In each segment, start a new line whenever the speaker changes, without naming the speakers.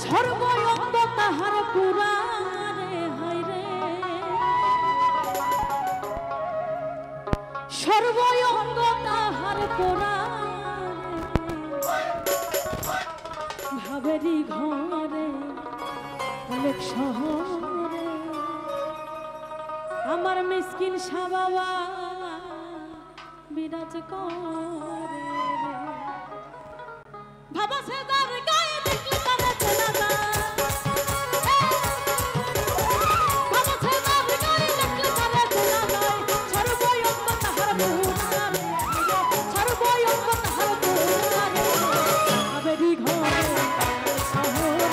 সর্বয়ঙ্গ তাহার পুরাণে হাইরে সর্বয়ঙ্গ তাহার পুরাণে ভাবেরি ঘরে অনেক শহরে আমার মিসকিন সাবাবা বিরাজ করে ভাবা সে তার গায়ে দেখলে তারা চেনা যায় ভাবা সে তার গায়ে দেখলে তারা চেনা যায় সর্বয়ঙ্গ তাহার পুরাণে সর্বয়ঙ্গ তাহার পুরাণে ভাবেরি ঘরে শহরে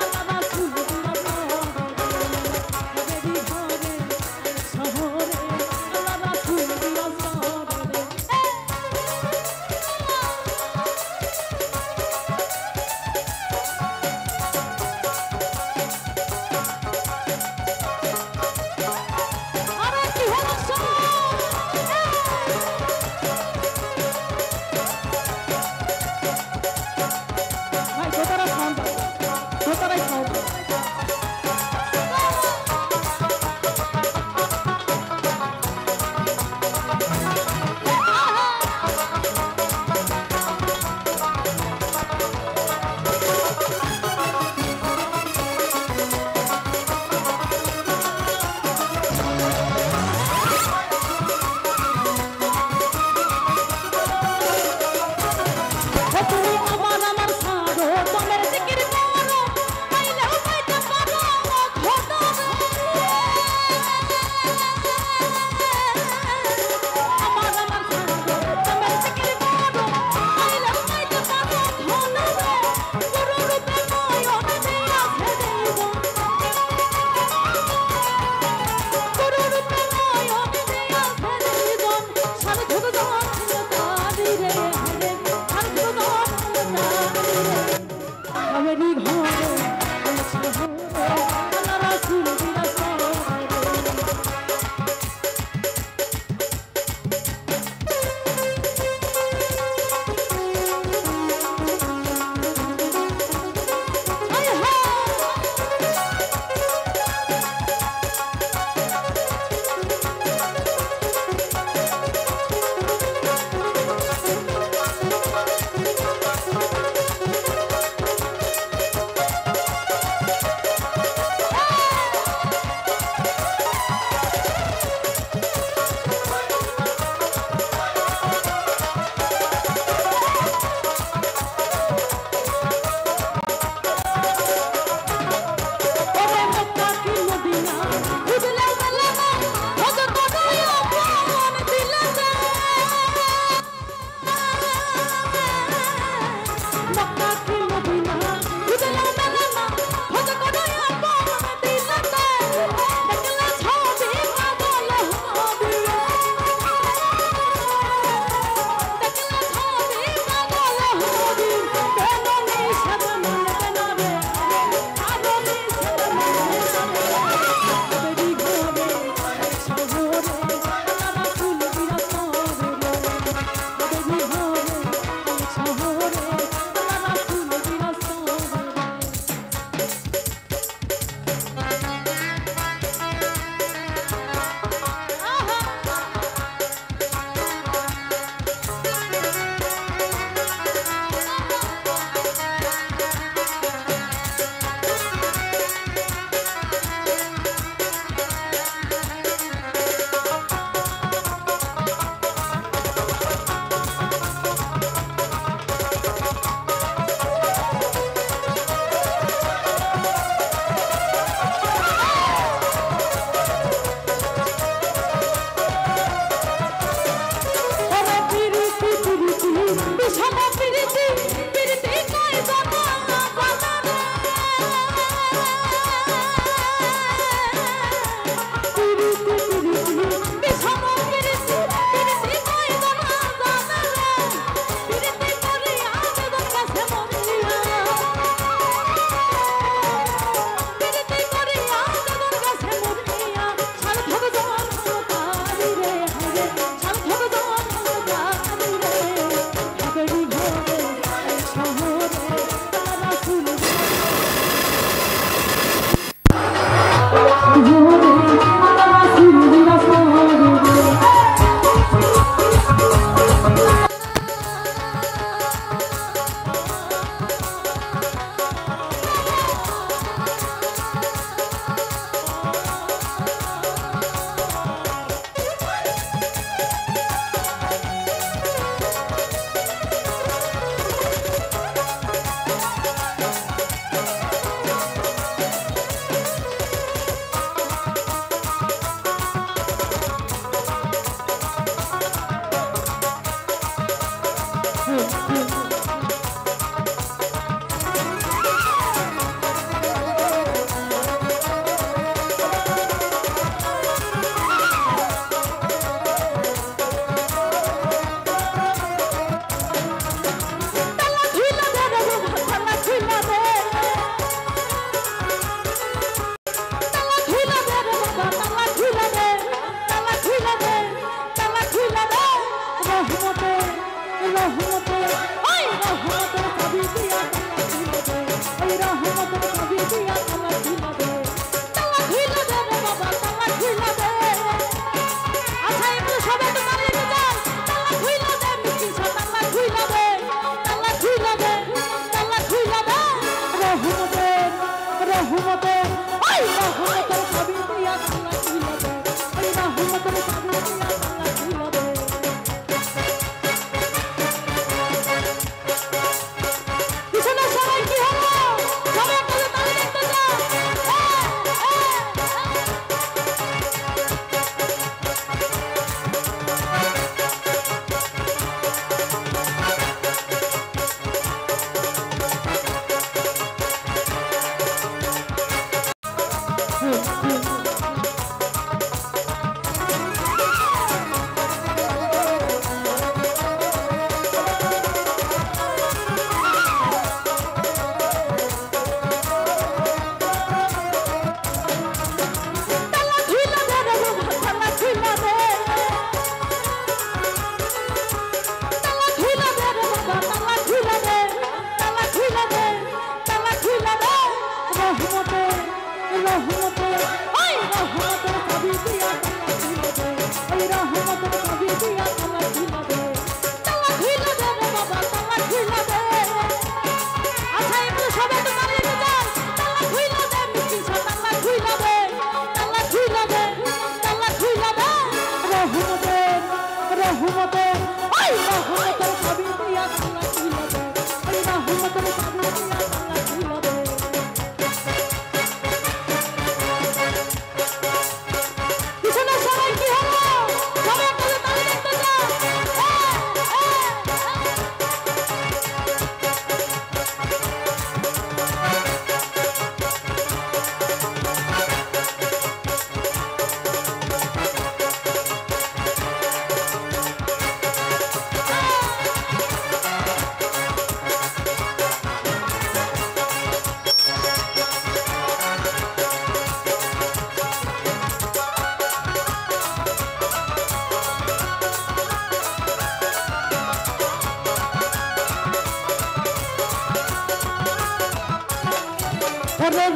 আল্লাহ রাসূল ভাবেরি ঘরে শহরে আল্লাহ রাসূল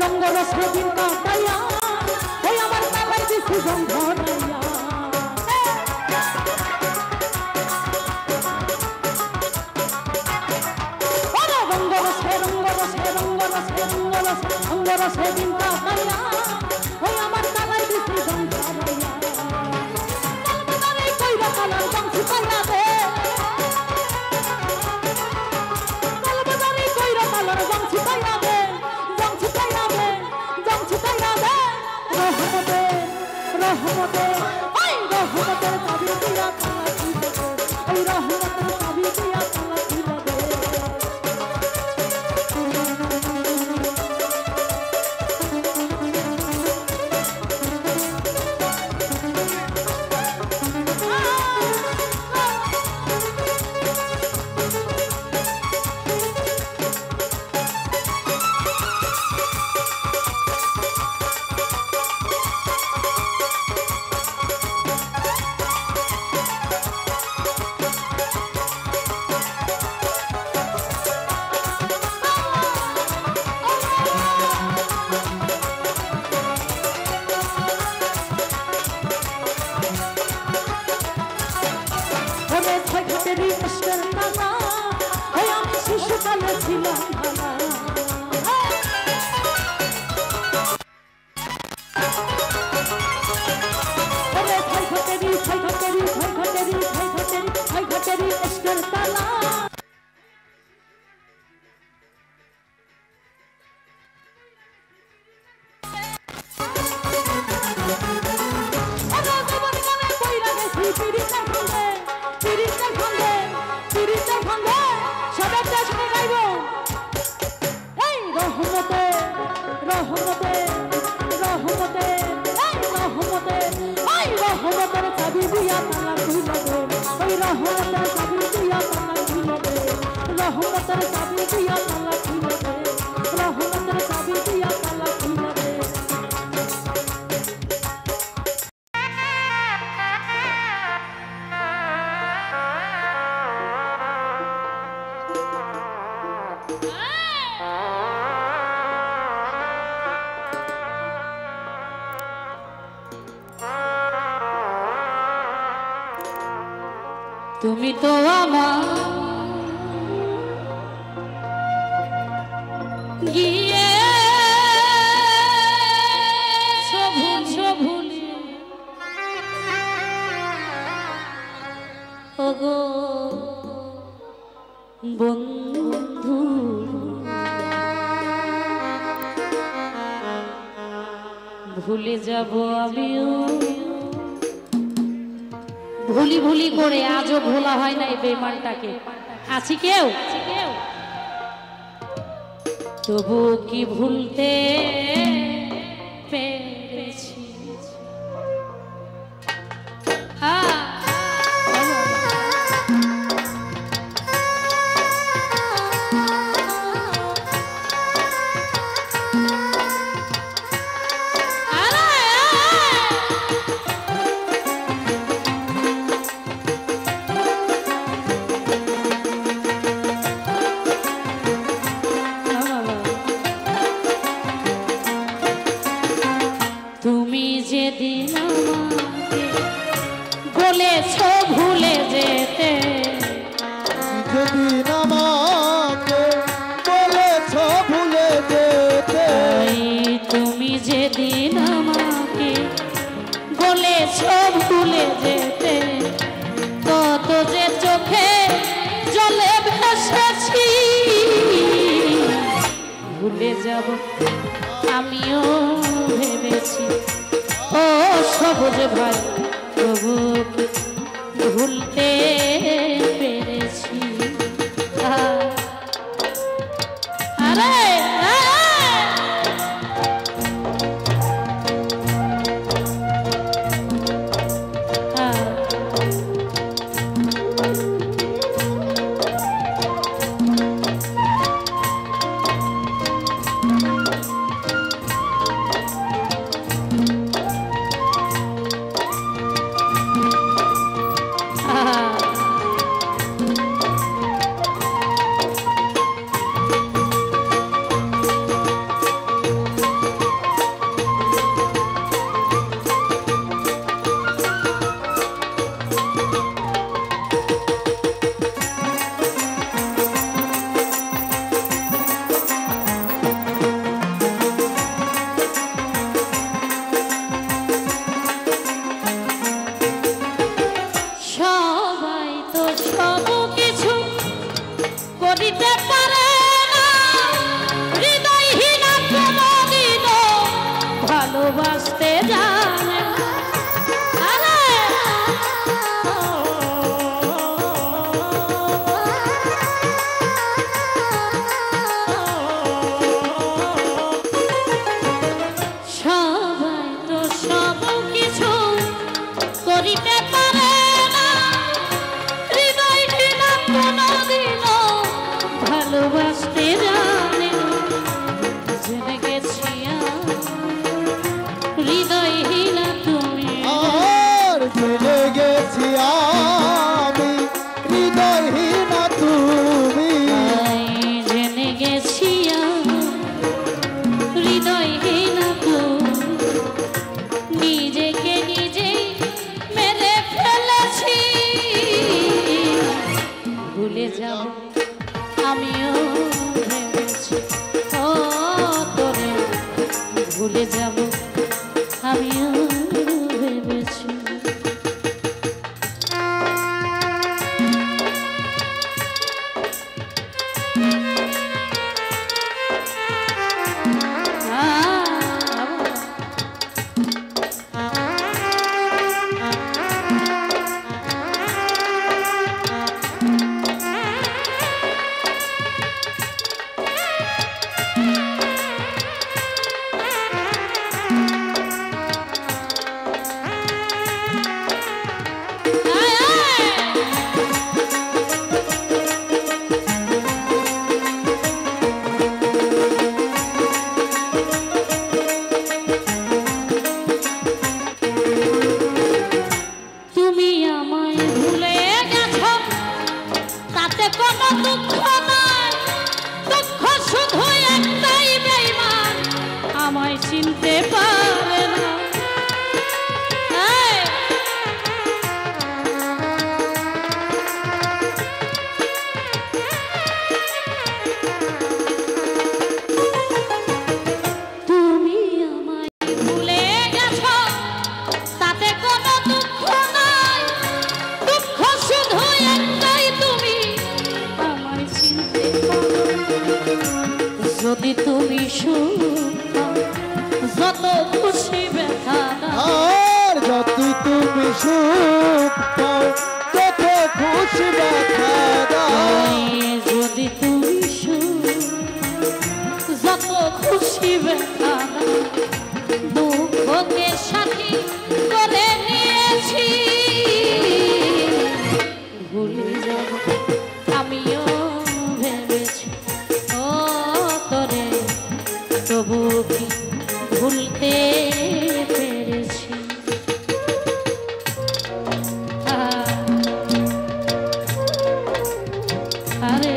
রঙ্গর সেদিন কাটাইয়া ওই আমার তালাই দিছি ধরাইয়া রঙ্গর সেদিন কাটাইয়া ওই আমার তালাই দিছি ধরাইয়া কইরা কালার বংশী পাইয়া দে কইরা কালার বংশী পাইয়া দে রহমতে ওই রহমতের চাবি দিয়া তালা খুলে দে ওই রহমতের চাবি দিয়া তালা খুলে দে শিশুকালে ছিলাম রহমতের চাবি দিয়া তালা খুলে দে ওই রহমতের চাবি দিয়া তালা খুলে দে রহমতের চাবি দিয়া তালা খুলে দে রহমতের চাবি দিয়া তালা খুলে দে তুমি তো আমার গিয়ে ভুলে যাব আমিও ভুলি ভুলি করে আজও ভোলা হয় না এই বেঈমানটাকে আছি কেউ তবু কি ভুলতে পেরেছি তুমি যেদিন আমাকে বলেছ ভুলে যেতে
যেদিন আমাকে বলেছ ভুলে যেতে
তুমি যেদিন আমাকে বলেছ ভুলে যেতে কত যে চোখে জলে ভেসেছি ভুলে যাব আমিও ভেবেছি ও সবুজ ভাই তবু ভুলতে পেরেছি আরে ভালোবাসতে জানে সবাই তো সব কিছু করিতে পারে না হৃদয়হীনা কোনদিনও ভালোবাসতে জানে জেনে গেছি হৃদয়হীনা তুমি
আর জেনে গেছি আমি হৃদয়হীনা তুমি
জেনে গেছি হৃদয়হীনা তুমি নিজেকে নিজেই মেরে ফেলেছি ভুলে যাব আমিও ভেবেছি ও তোরে ভুলে যাব আমিও ভেবেছি চিনতে পারে না তুমি আমায় ভুলে গেছো তাতে কোনো দুঃখ নাই দুঃখ শুধু একটাই তুমি আমায় চিনতে পারো যদি তুমি যত খুশি ব্যথা দাও
আর যদি তুমি সুখ পাও তত খুশি ব্যথা দাও
যদি তুমি যত খুশি ব্যথা দাও দুঃখকে সাথী করে নিয়েছি ভুলে যাব আমিও ভেবেছি ও তোরে তবু কি ভুলতে পেরেছি আরে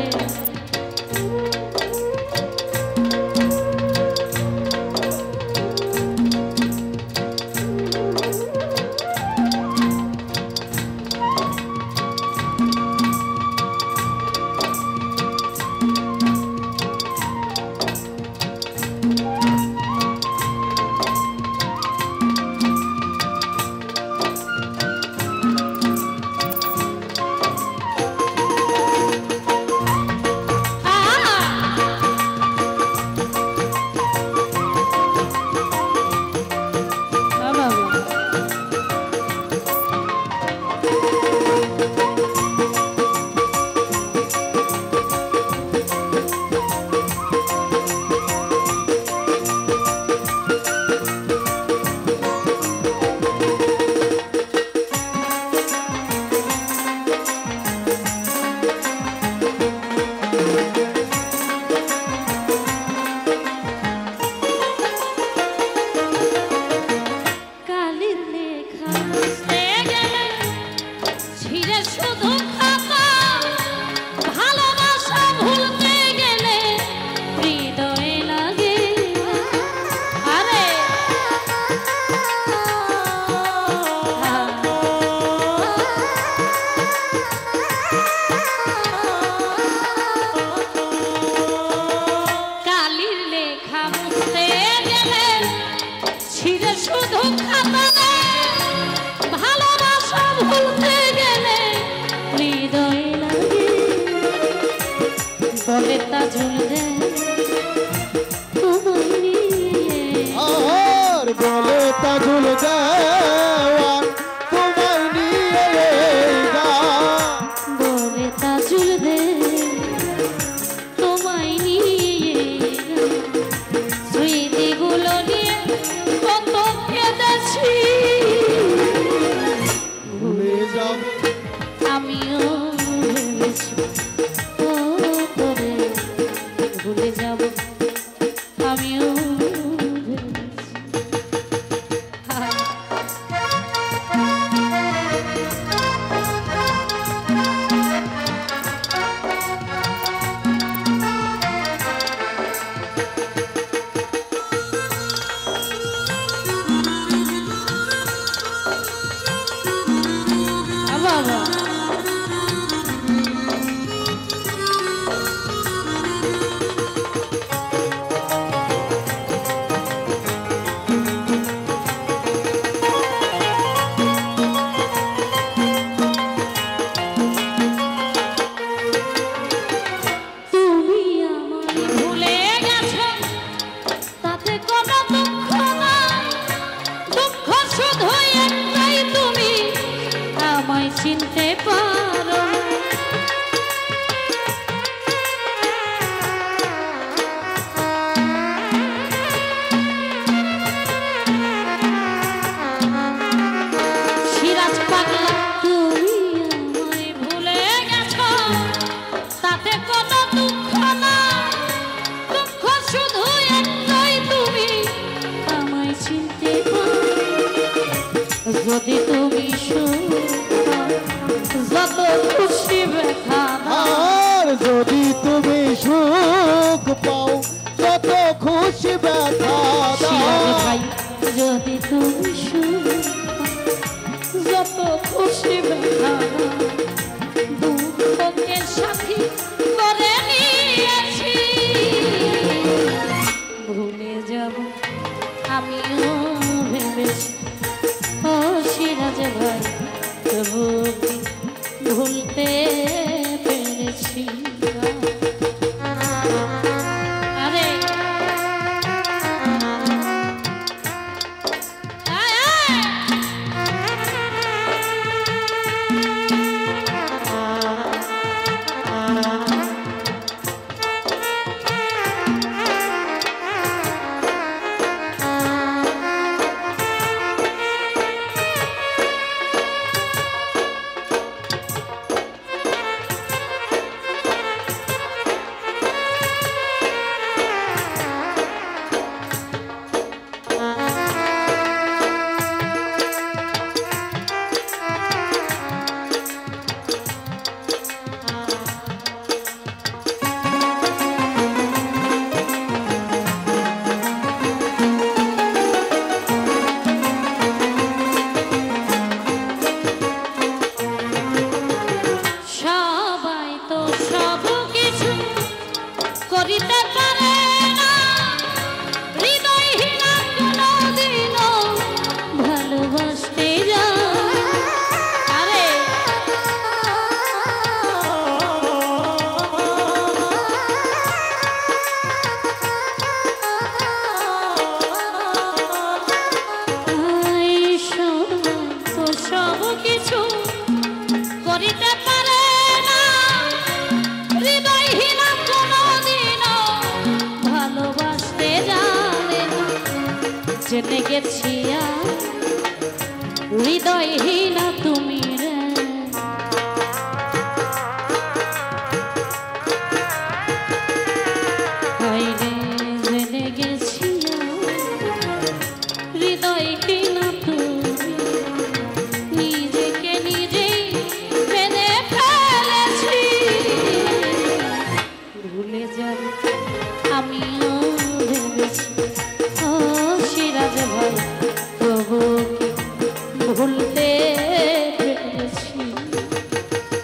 আর বলে তাজুল দেওয়ান তোমায় নিয়ে গান
বলে তাজুল দে তোমায় নিয়ে স্মৃতিগুলো নিয়ে কত কেঁদেছি
ভুলে যাব
আমিও ভেবেছি ও তোরে ভুলে যাব আমিও চিনতে পারো সিরাজ পাগলা তুমি আমায় ভুলে গেছো তাতে কোনো দুঃখ না দুঃখ শুধু একটাই তুমি আমায় চিনতে পারো যদি তুমি যত খুশি ব্যথা
আর যদি তুমি সুখ পাও তত খুশি ব্যথা দাও
যদি তুমি যত খুশি ব্যথা দুঃখকে সাথী করে নিয়েছি ভুলে যাব আমিও ভেবেছি ও সিরাজ ভাই তবু ভুলতে পেরেছি জেনে গেছি হৃদয়হীনা তুমি রে হায়রে জেনে গেছি হৃদয়হীনা তুমি নিজেকে নিজেই মেনে ফেলেছি ভুলে যাব আমিও ভেবেছি ও সিরাজ ভাই তবু ভুলতে পেরেছি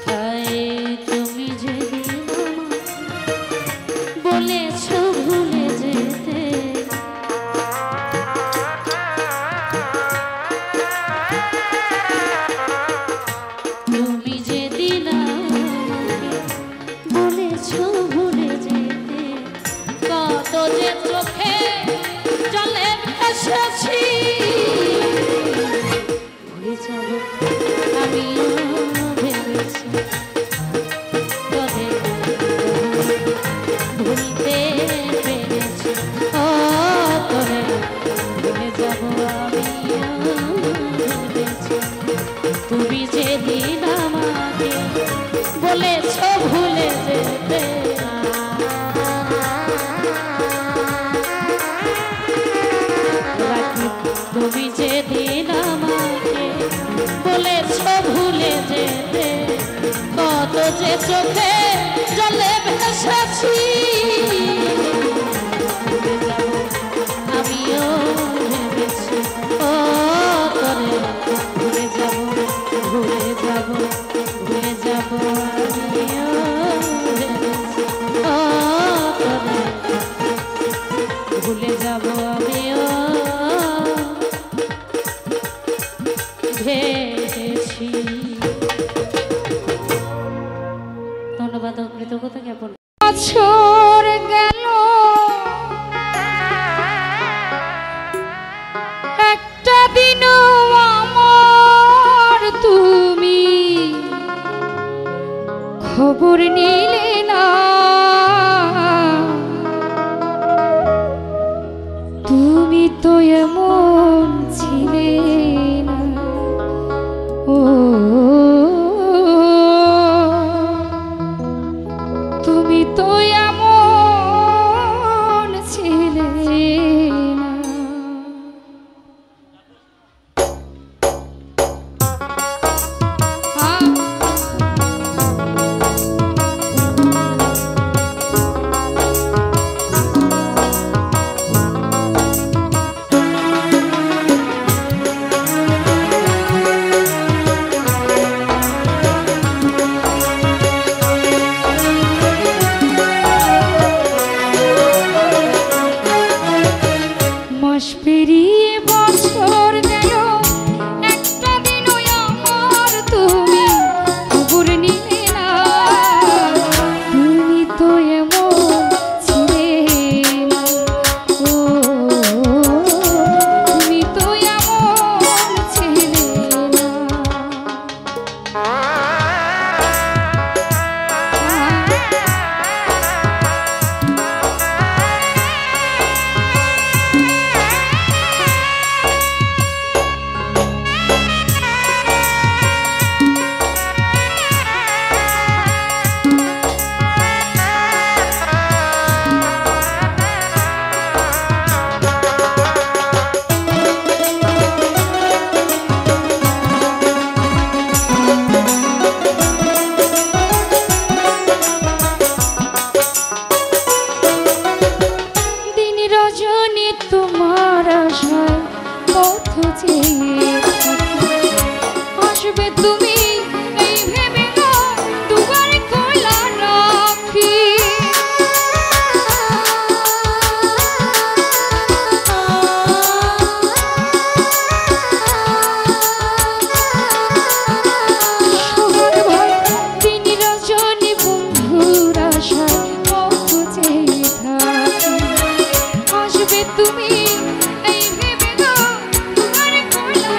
তাই তুমি যেদিন বলেছ ভুলে যেতে তুমি যেদিন বলেছ ভুলে যেতে কত যে চোখে জলে ভেসেছি ভুলে যাব আমিও ভেবেছি তবে ভুলতে পেরেছি ও তবে ভুলে যাব আমিও ভেবেছি তুমি যেদিন আমাকে বলেছ ভুলে যেতে তুমি যেদিন আমাকে বলেছ ভুলে যেতে কত যে চোখে জলে ভেসেছি আমিও ভেবেছি ও তোরে ভুলে যাব ভুলে যাব ভুলে যাব আমিও ভেবেছি ও তোরে ভুলে যাব আমিও ভেবেছি। ধন্যবাদ ও কৃতজ্ঞতা জ্ঞাপন।
বছর গেল একটা দিনও আমার তুমি খবর নিলে না তুমি তো এমন ছিলে না ও তুমি তো এমন ছিলে না মাস পেরিয়ে বছর গেল একটা দিনও আমার তুমি খবর নিলে না তুমি তো এমন ছিলে না ও তুমি তো এমন ছিলে না দিন রজনী তোমার আশায় পথ চেয়ে থাকি। আসবে তুমি এই ভেবে না দুয়ার খোলা রাখি সবার ভয় দিন রজনী বন্ধুর আশায় পথ চেয়ে থাকি। আসবে তুমি এই ভেবে না দুয়ার খোলা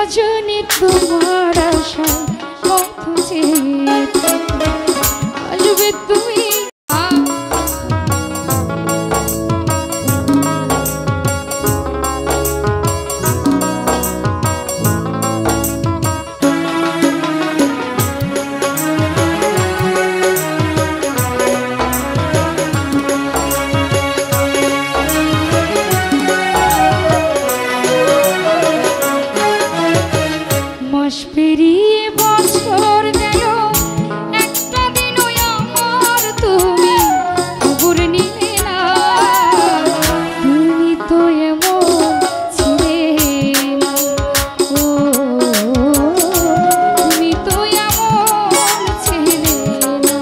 রজনী তোমার আশায় পথ চেয়ে থাকি। আসবে তুমি মাস পেরিয়ে বছর গেল, একটা দিনও আমার তুমি খবর নিলে না। তুমি তো এমন ছিলে না, ও তুমি তো এমন ছিলে না।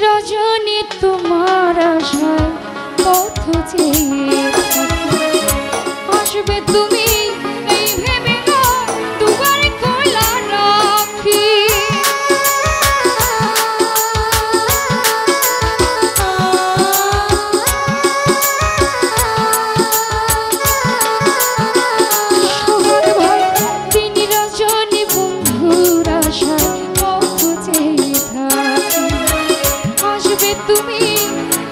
রজনী তোমার আশায় পথ চেয়ে থাকি। আসবে তুমি এই ভেবে না দুবার খোলা রাখি। সোহাগ ভাই দিন রজনী বন্ধুর আশায় পথ চেয়ে থাকি। আসবে তুমি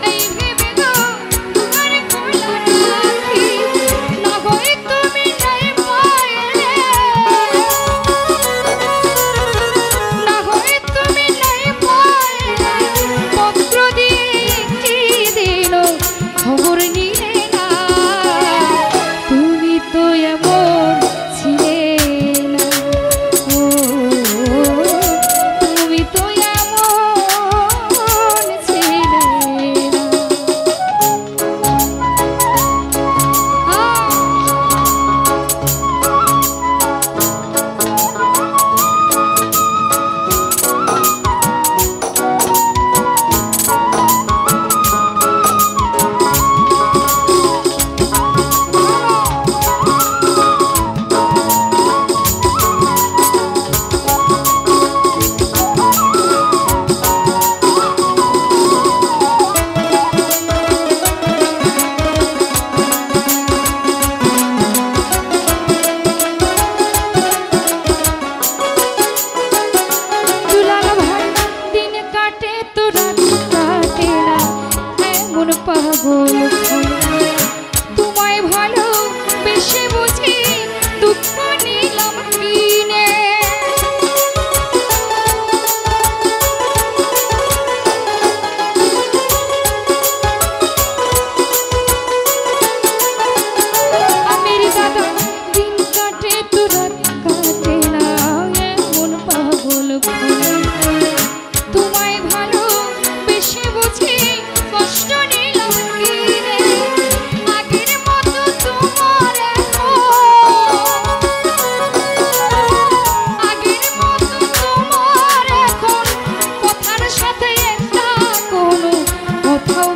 এই ভেবে না তোমার খোলা রাখি। না হয় তুমি নাই পাইলে, না হয় তুমি নাই পাইলে পত্র দিয়ে কি দিল খবর নিলে না। তুমি তো এমন ছিলে না, ও তুমি তো এমন ছিলে না। দুলাল ভাই দিন কাটে তো রাত কাটে না, এমন পাগল ভোলা। তোমায় ভালো বেশি বুঝি দুঃখ নিলাম কিনে। আমের দাদা দিন কাটে তো রাত কাটে না, এমন পাগল ভোলা। তোমায় ভালো বেশি বুঝি কষ্ট নিলাম কিনে। আগের মতো তোমার আগের মতো তোমার এখন কথার সাথে একটা কোনো কোথাও